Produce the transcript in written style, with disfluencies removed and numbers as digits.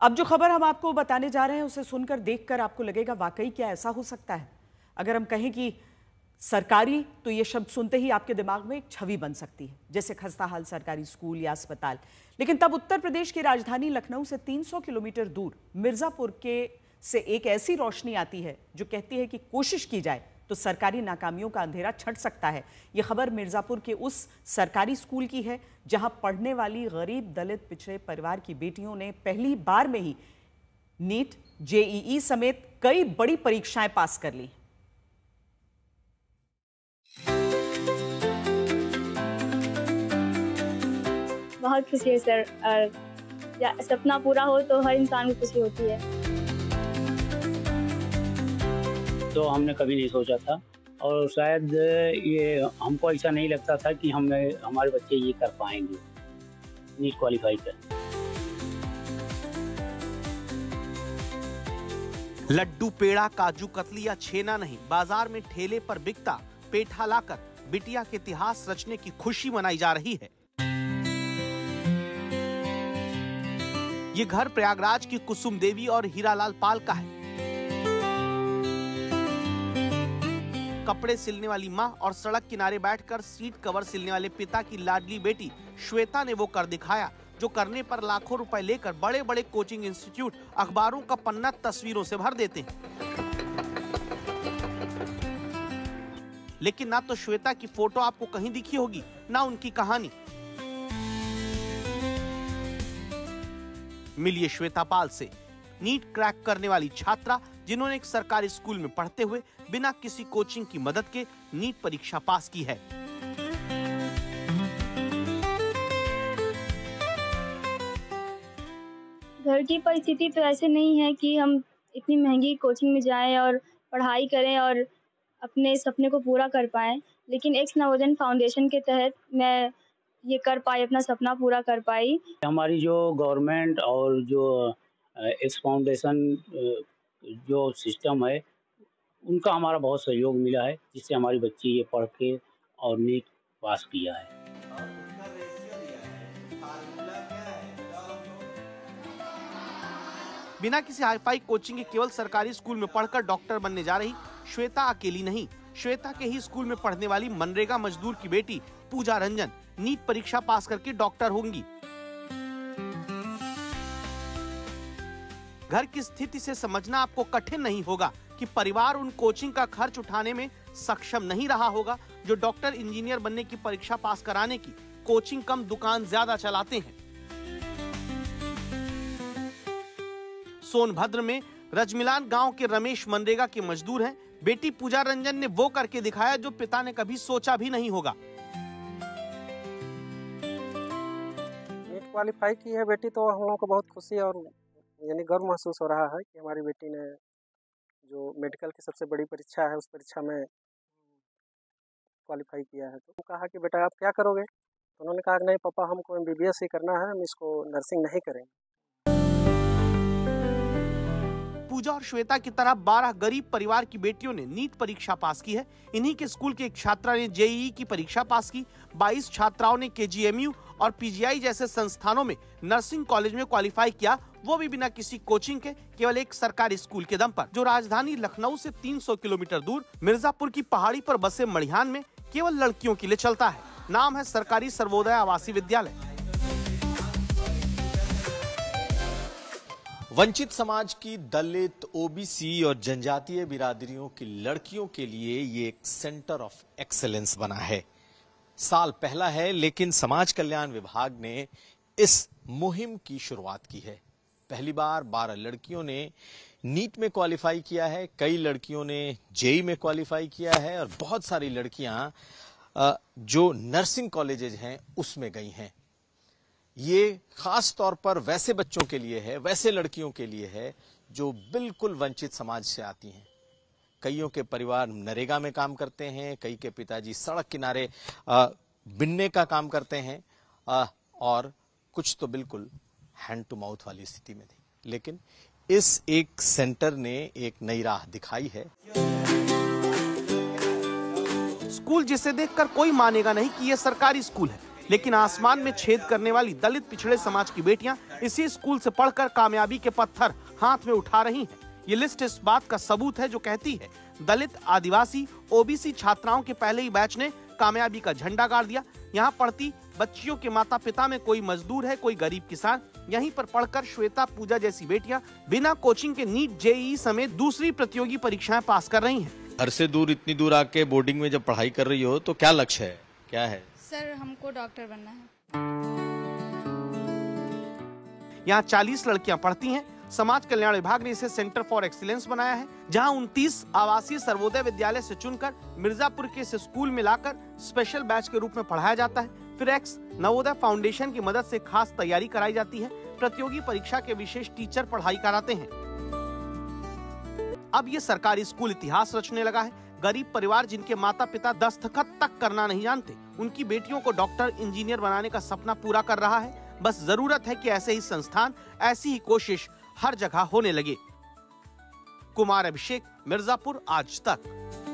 अब जो खबर हम आपको बताने जा रहे हैं उसे सुनकर देखकर आपको लगेगा वाकई क्या ऐसा हो सकता है। अगर हम कहें कि सरकारी, तो ये शब्द सुनते ही आपके दिमाग में एक छवि बन सकती है, जैसे खस्ताहाल सरकारी स्कूल या अस्पताल। लेकिन तब उत्तर प्रदेश की राजधानी लखनऊ से 300 किलोमीटर दूर मिर्जापुर के से एक ऐसी रोशनी आती है जो कहती है कि कोशिश की जाए तो सरकारी नाकामियों का अंधेरा छट सकता है। यह खबर मिर्जापुर के उस सरकारी स्कूल की है जहां पढ़ने वाली गरीब दलित पिछड़े परिवार की बेटियों ने पहली बार में ही नीट, जेईई समेत कई बड़ी परीक्षाएं पास कर ली। बहुत खुशी है सर, और सपना पूरा हो तो हर इंसान को खुशी होती है। तो हमने कभी नहीं सोचा था, और शायद ये हमको ऐसा नहीं लगता था कि हमारे बच्चे ये कर पाएंगे, नीट क्वालिफाई कर। लड्डू, पेड़ा, काजू कतली या छेना नहीं, बाजार में ठेले पर बिकता पेठा लाकर बिटिया के इतिहास रचने की खुशी मनाई जा रही है। ये घर प्रयागराज की कुसुम देवी और हीरालाल पाल का है। कपड़े सिलने वाली माँ और सड़क किनारे बैठकर सीट कवर सिलने वाले पिता की लाडली बेटी श्वेता ने वो कर दिखाया जो करने पर लाखों रुपए लेकर बड़े बड़े कोचिंग इंस्टीट्यूट अखबारों का पन्ना तस्वीरों से भर देते हैं। लेकिन ना तो श्वेता की फोटो आपको कहीं दिखी होगी, ना उनकी कहानी। मिलिए श्वेता पाल से, नीट क्रैक करने वाली छात्रा जिन्होंने एक सरकारी स्कूल में पढ़ते हुए बिना किसी कोचिंग की मदद के नीट परीक्षा पास की है। घर की परिस्थिति तो ऐसे नहीं है कि हम इतनी महंगी कोचिंग में जाएं और पढ़ाई करें और अपने सपने को पूरा कर पाएं, लेकिन एक्स नवोदय फाउंडेशन के तहत मैं ये कर पाई, अपना सपना पूरा कर पाई। हमारी जो गवर्नमेंट और जो एक्स फाउंडेशन जो सिस्टम है, उनका हमारा बहुत सहयोग मिला है, जिससे हमारी बच्ची ये पढ़ के और नीट पास किया है। बिना किसी हाईफाई कोचिंग के केवल सरकारी स्कूल में पढ़कर डॉक्टर बनने जा रही श्वेता अकेली नहीं। श्वेता के ही स्कूल में पढ़ने वाली मनरेगा मजदूर की बेटी पूजा रंजन नीट परीक्षा पास करके डॉक्टर होंगी। घर की स्थिति से समझना आपको कठिन नहीं होगा कि परिवार उन कोचिंग का खर्च उठाने में सक्षम नहीं रहा होगा जो डॉक्टर इंजीनियर बनने की परीक्षा पास कराने की कोचिंग कम दुकान ज्यादा चलाते हैं। सोनभद्र में रजमिलान गांव के रमेश मनरेगा के मजदूर हैं। बेटी पूजा रंजन ने वो करके दिखाया जो पिता ने कभी सोचा भी नहीं होगा। नीट क्वालिफाई की है बेटी, तो हम लोगों को बहुत खुशी और यानी गर्व महसूस हो रहा है कि हमारी बेटी ने जो मेडिकल की सबसे बड़ी परीक्षा है उस परीक्षा में क्वालिफाई किया है। तो कहा कि बेटा आप क्या करोगे, तो उन्होंने कहा नहीं पापा हमको MBBS ही करना है, हम इसको नर्सिंग नहीं करेंगे। पूजा और श्वेता की तरह 12 गरीब परिवार की बेटियों ने नीट परीक्षा पास की है। इन्हीं के स्कूल की एक छात्रा ने जेईई की परीक्षा पास की। 22 छात्राओं ने KGMU और PGI जैसे संस्थानों में नर्सिंग कॉलेज में क्वालिफाई किया, वो भी बिना किसी कोचिंग के, केवल एक सरकारी स्कूल के दम पर, जो राजधानी लखनऊ से 300 किलोमीटर दूर मिर्जापुर की पहाड़ी पर बसे मड़िहान में केवल लड़कियों के लिए चलता है। नाम है सरकारी सर्वोदय आवासीय विद्यालय। वंचित समाज की दलित, OBC और जनजातीय बिरादरियों की लड़कियों के लिए ये एक सेंटर ऑफ एक्सेलेंस बना है। साल पहला है, लेकिन समाज कल्याण विभाग ने इस मुहिम की शुरुआत की है। पहली बार 12 लड़कियों ने नीट में क्वालिफाई किया है, कई लड़कियों ने जेईई में क्वालिफाई किया है और बहुत सारी लड़कियां जो नर्सिंग कॉलेजेज हैं उसमें गई हैं। ये खास तौर पर वैसे बच्चों के लिए है, वैसे लड़कियों के लिए है जो बिल्कुल वंचित समाज से आती हैं। कईयों के परिवार नरेगा में काम करते हैं, कई के पिताजी सड़क किनारे बिनने का काम करते हैं और कुछ तो बिल्कुल हैंड टू माउथ वाली स्थिति में थी। लेकिन इस एक सेंटर ने एक नई राह दिखाई है। स्कूल जिसे देखकर कोई मानेगा नहीं कि यह सरकारी स्कूल है, लेकिन आसमान में छेद करने वाली दलित पिछड़े समाज की बेटियां इसी स्कूल से पढ़कर कामयाबी के पत्थर हाथ में उठा रही हैं। ये लिस्ट इस बात का सबूत है जो कहती है दलित, आदिवासी, ओबीसी छात्राओं के पहले ही बैच ने कामयाबी का झंडा गाड़ दिया। यहाँ पढ़ती बच्चियों के माता पिता में कोई मजदूर है, कोई गरीब किसान। यहीं पर पढ़कर श्वेता, पूजा जैसी बेटियां बिना कोचिंग के नीट, जेईई समेत दूसरी प्रतियोगी परीक्षाएं पास कर रही हैं। घर से दूर, इतनी दूर आके बोर्डिंग में जब पढ़ाई कर रही हो तो क्या लक्ष्य है, क्या है? सर, हमको डॉक्टर बनना है। यहाँ 40 लड़कियां पढ़ती हैं। समाज कल्याण विभाग ने इसे सेंटर फॉर एक्सीलेंस बनाया है, जहां 29 आवासीय सर्वोदय विद्यालय से चुनकर मिर्जापुर के इस स्कूल में लाकर स्पेशल बैच के रूप में पढ़ाया जाता है। फिर एक्स नवोदय फाउंडेशन की मदद से खास तैयारी कराई जाती है। प्रतियोगी परीक्षा के विशेष टीचर पढ़ाई कराते हैं। अब ये सरकारी स्कूल इतिहास रचने लगा है। गरीब परिवार जिनके माता पिता दस्तखत तक करना नहीं जानते, उनकी बेटियों को डॉक्टर, इंजीनियर बनाने का सपना पूरा कर रहा है। बस जरूरत है कि ऐसे ही संस्थान, ऐसी ही कोशिश हर जगह होने लगे। कुमार अभिषेक, मिर्जापुर, आज तक।